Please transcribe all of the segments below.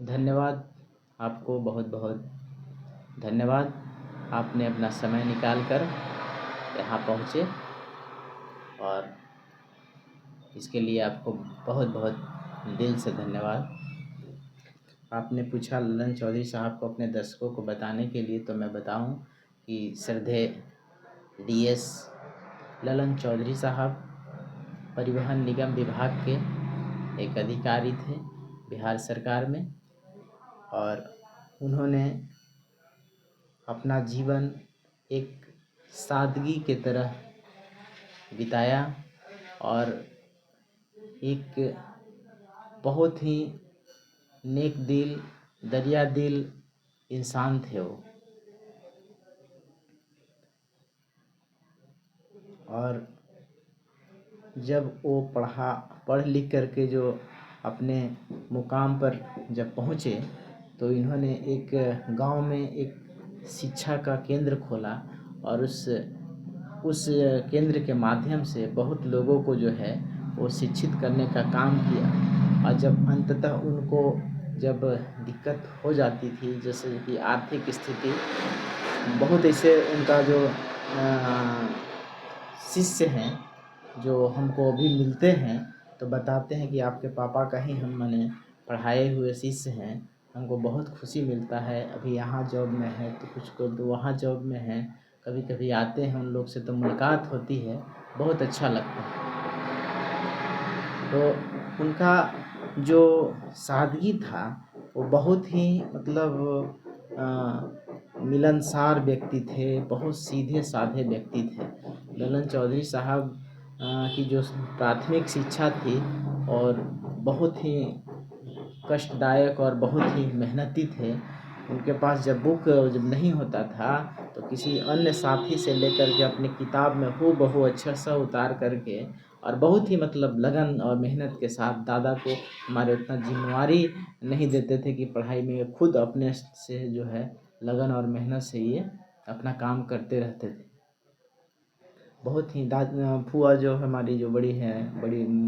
धन्यवाद। आपको बहुत बहुत धन्यवाद। आपने अपना समय निकाल कर यहाँ पहुँचे और इसके लिए आपको बहुत बहुत दिल से धन्यवाद। आपने पूछा ललन चौधरी साहब को अपने दर्शकों को बताने के लिए, तो मैं बताऊं कि श्रद्धेय डीएस ललन चौधरी साहब परिवहन निगम विभाग के एक अधिकारी थे बिहार सरकार में, और उन्होंने अपना जीवन एक सादगी के तरह बिताया और एक बहुत ही नेक दिल, दरिया दिल इंसान थे वो। और जब वो पढ़ लिख करके जो अपने मुकाम पर जब पहुँचे, तो इन्होंने एक गांव में एक शिक्षा का केंद्र खोला और उस केंद्र के माध्यम से बहुत लोगों को जो है वो शिक्षित करने का काम किया। और जब अंततः उनको जब दिक्कत हो जाती थी, जैसे कि आर्थिक स्थिति, बहुत ऐसे उनका जो शिष्य हैं जो हमको अभी मिलते हैं तो बताते हैं कि आपके पापा का ही हम माने पढ़ाए हुए शिष्य हैं, हमको बहुत खुशी मिलता है। अभी यहाँ जॉब में है तो कुछ को तो वहाँ जॉब में है, कभी कभी आते हैं उन लोग से तो मुलाकात होती है, बहुत अच्छा लगता है। तो उनका जो सादगी था वो बहुत ही मतलब मिलनसार व्यक्ति थे, बहुत सीधे साधे व्यक्ति थे। ललन चौधरी साहब की जो प्राथमिक शिक्षा थी और बहुत ही कष्टदायक और बहुत ही मेहनती थे। उनके पास जब बुक जब नहीं होता था तो किसी अन्य साथी से लेकर के अपनी किताब में हूबहू अच्छा सा उतार करके और बहुत ही मतलब लगन और मेहनत के साथ दादा को हमारे उतना जिम्मेवारी नहीं देते थे कि पढ़ाई में, खुद अपने से जो है लगन और मेहनत से ये अपना काम करते रहते थे। बहुत ही फुआ जो हमारी जो बड़ी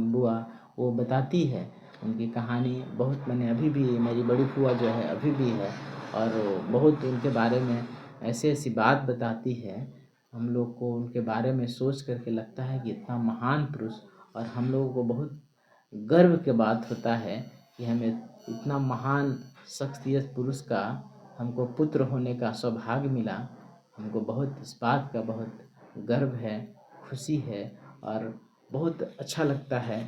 बुआ, वो बताती है उनकी कहानी बहुत, मैंने अभी भी मेरी बड़ी फुआ जो है अभी भी है और बहुत उनके बारे में ऐसी ऐसी बात बताती है, हम लोग को उनके बारे में सोच करके लगता है कि इतना महान पुरुष, और हम लोगों को बहुत गर्व की बात होता है कि हमें इतना महान शख्सियत पुरुष का हमको पुत्र होने का सौभाग्य मिला। हमको बहुत इस बात का बहुत गर्व है, खुशी है और बहुत अच्छा लगता है।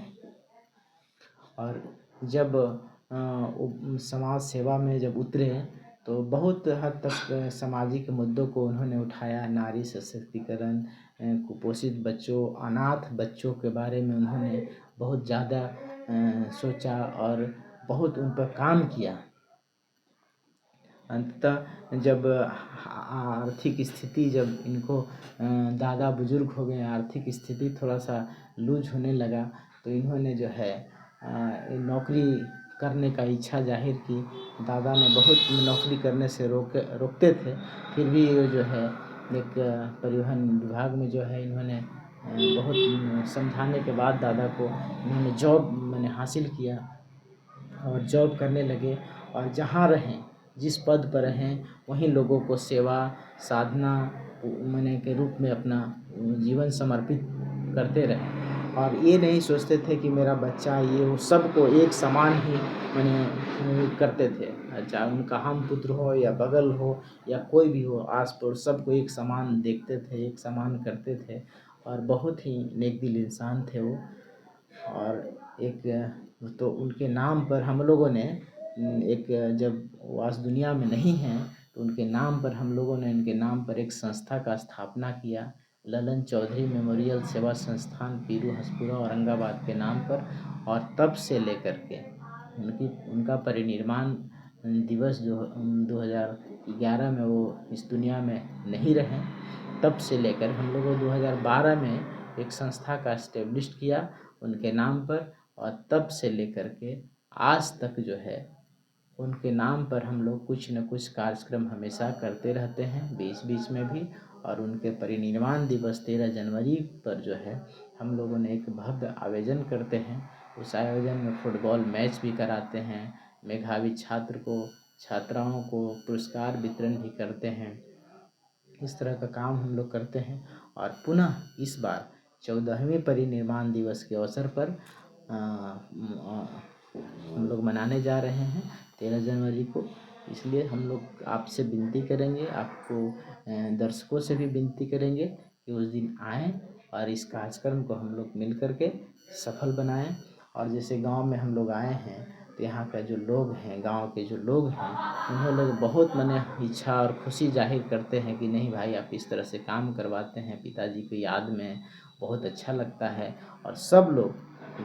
और जब समाज सेवा में जब उतरे तो बहुत हद तक सामाजिक मुद्दों को उन्होंने उठाया, नारी सशक्तिकरण, कुपोषित बच्चों, अनाथ बच्चों के बारे में उन्होंने बहुत ज़्यादा सोचा और बहुत उन पर काम किया। अंततः जब आर्थिक स्थिति, जब इनको दादा बुजुर्ग हो गए, आर्थिक स्थिति थोड़ा सा लूज होने लगा, तो इन्होंने जो है नौकरी करने का इच्छा जाहिर की। दादा ने बहुत नौकरी करने से रोकते थे, फिर भी ये जो है एक परिवहन विभाग में जो है इन्होंने बहुत समझाने के बाद दादा को इन्होंने जॉब मैंने हासिल किया और जॉब करने लगे। और जहाँ रहें, जिस पद पर रहें, वहीं लोगों को सेवा साधना मैंने के रूप में अपना जीवन समर्पित करते रहें। और ये नहीं सोचते थे कि मेरा बच्चा ये वो, सबको एक समान ही मैंने करते थे, चाहे उनका हम पुत्र हो या बगल हो या कोई भी हो, आस पड़ोस सबको एक समान देखते थे, एक समान करते थे और बहुत ही नेक दिल इंसान थे वो। और एक तो उनके नाम पर हम लोगों ने एक, जब वो आज दुनिया में नहीं हैं तो उनके नाम पर हम लोगों ने उनके नाम पर एक संस्था का स्थापना किया, ललन चौधरी मेमोरियल सेवा संस्थान, पीरू हसपुरा औरंगाबाद के नाम पर। और तब से लेकर के उनका परिनिर्वाण दिवस जो 2011 में वो इस दुनिया में नहीं रहे, तब से लेकर हम लोगों 2012 में एक संस्था का एस्टेब्लिश किया उनके नाम पर, और तब से लेकर के आज तक जो है उनके नाम पर हम लोग कुछ न कुछ कार्यक्रम हमेशा करते रहते हैं, बीच बीच में भी। और उनके परिनिर्वाण दिवस 13 जनवरी पर जो है हम लोगों ने एक भव्य आयोजन करते हैं। उस आयोजन में फुटबॉल मैच भी कराते हैं, मेधावी छात्र को, छात्राओं को पुरस्कार वितरण भी करते हैं। इस तरह का काम हम लोग करते हैं। और पुनः इस बार 14वें परिनिर्वाण दिवस के अवसर पर हम लोग मनाने जा रहे हैं 13 जनवरी को। इसलिए हम लोग आपसे विनती करेंगे, आपको दर्शकों से भी विनती करेंगे कि उस दिन आएँ और इस कार्यक्रम को हम लोग मिल कर के सफल बनाएं। और जैसे गांव में हम लोग आए हैं तो यहाँ का जो लोग हैं, गांव के जो लोग हैं, उन्हें लोग बहुत मने इच्छा और खुशी जाहिर करते हैं कि नहीं भाई आप इस तरह से काम करवाते हैं पिताजी की याद में, बहुत अच्छा लगता है। और सब लोग,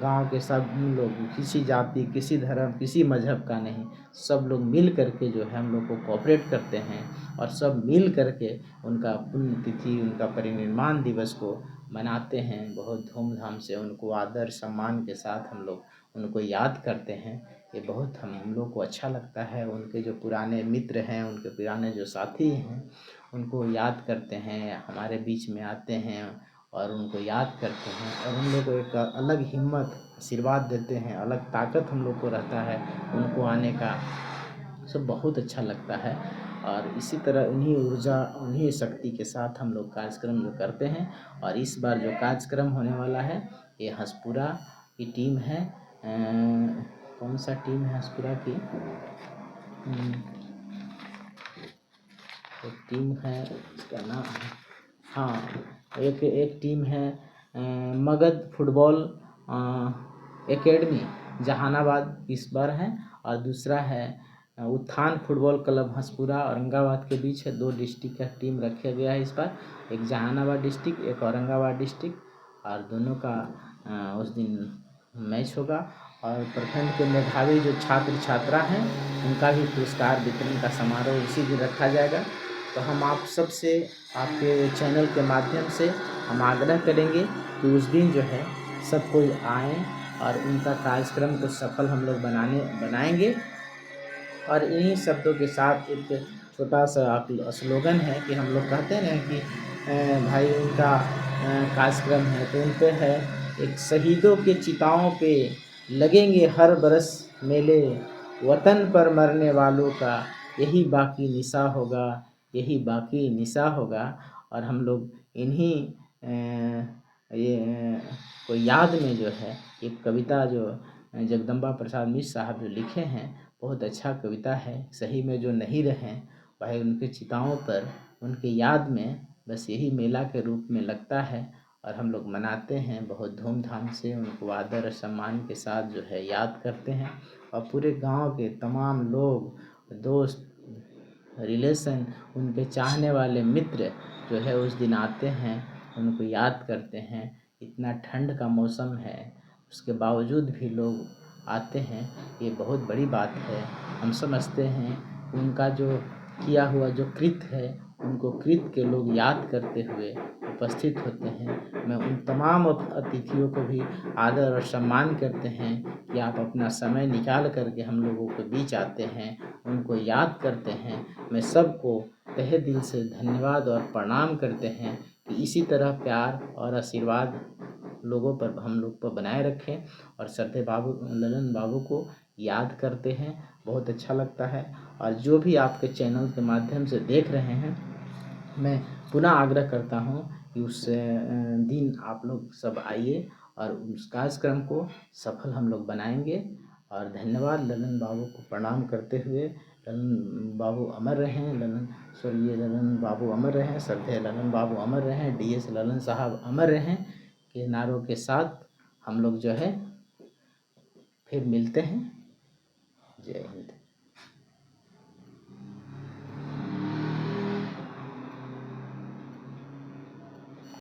गांव के सब लोग, किसी जाति, किसी धर्म, किसी मजहब का नहीं, सब लोग मिल करके जो है हम लोग को कोऑपरेट करते हैं और सब मिल करके उनका पुण्यतिथि, उनका परिनिर्वाण दिवस को मनाते हैं। बहुत धूमधाम से उनको आदर सम्मान के साथ हम लोग उनको याद करते हैं। ये बहुत हम लोग को अच्छा लगता है। उनके जो पुराने मित्र हैं, उनके पुराने जो साथी हैं, उनको याद करते हैं, हमारे बीच में आते हैं और उनको याद करते हैं और उन लोग को एक अलग हिम्मत, आशीर्वाद देते हैं, अलग ताकत हम लोग को रहता है उनको आने का। सब बहुत अच्छा लगता है। और इसी तरह उन्हीं ऊर्जा, उन्हीं शक्ति के साथ हम लोग कार्यक्रम जो करते हैं। और इस बार जो कार्यक्रम होने वाला है ये हंसपुरा की टीम है। कौन सा टीम है हंसपुरा की? एक टीम है, इसका नाम, हाँ, एक टीम है मगध फुटबॉल एकेडमी जहानाबाद इस बार है। और दूसरा है उत्थान फुटबॉल क्लब हंसपुरा औरंगाबाद के बीच है। 2 डिस्ट्रिक्ट का टीम रखा गया है इस बार, एक जहानाबाद डिस्ट्रिक्ट, एक औरंगाबाद डिस्ट्रिक्ट। और दोनों का उस दिन मैच होगा। और प्रखंड के मेधावी जो छात्र छात्रा हैं उनका भी पुरस्कार वितरण का समारोह उसी दिन रखा जाएगा। तो हम आप सबसे, आपके चैनल के माध्यम से हम आग्रह करेंगे कि उस दिन जो है सब कोई आएँ और उनका कार्यक्रम को सफल हम लोग बनाएंगे। और इन्हीं शब्दों के साथ एक छोटा सा स्लोगन है कि हम लोग कहते हैं ना कि भाई उनका कार्यक्रम है तो उन पे है, एक शहीदों के चिताओं पे लगेंगे हर बरस मेले, वतन पर मरने वालों का यही बाकी निशा होगा, यही बाकी निशा होगा। और हम लोग इन्हीं ये को याद में जो है एक कविता जो जगदम्बा प्रसाद मिश्र साहब जो लिखे हैं, बहुत अच्छा कविता है। सही में जो नहीं रहे भाई उनके चिताओं पर, उनके याद में बस यही मेला के रूप में लगता है। और हम लोग मनाते हैं बहुत धूमधाम से, उनको आदर और सम्मान के साथ जो है याद करते हैं। और पूरे गांव के तमाम लोग, दोस्त, रिलेशन, उनके चाहने वाले मित्र जो है उस दिन आते हैं, उनको याद करते हैं। इतना ठंड का मौसम है उसके बावजूद भी लोग आते हैं, ये बहुत बड़ी बात है। हम समझते हैं उनका जो किया हुआ जो कृत्य है, उनको कृत्य के लोग याद करते हुए उपस्थित होते हैं। मैं उन तमाम अतिथियों को भी आदर और सम्मान करते हैं कि आप अपना समय निकाल करके हम लोगों के बीच आते हैं, उनको याद करते हैं। मैं सबको तहे दिल से धन्यवाद और प्रणाम करते हैं कि इसी तरह प्यार और आशीर्वाद लोगों पर, हम लोग पर बनाए रखें। और श्रद्धेय बाबू ललन बाबू को याद करते हैं, बहुत अच्छा लगता है। और जो भी आपके चैनल के माध्यम से देख रहे हैं, मैं पुनः आग्रह करता हूँ कि उस दिन आप लोग सब आइए और उस कार्यक्रम को सफल हम लोग बनाएंगे। और धन्यवाद, ललन बाबू को प्रणाम करते हुए, ललन बाबू अमर रहें, स्वर्गीय ललन बाबू अमर रहें, श्रद्धेय ललन बाबू अमर रहें, DS ललन साहब अमर रहें के नारों के साथ हम लोग जो है फिर मिलते हैं। जय हिंद।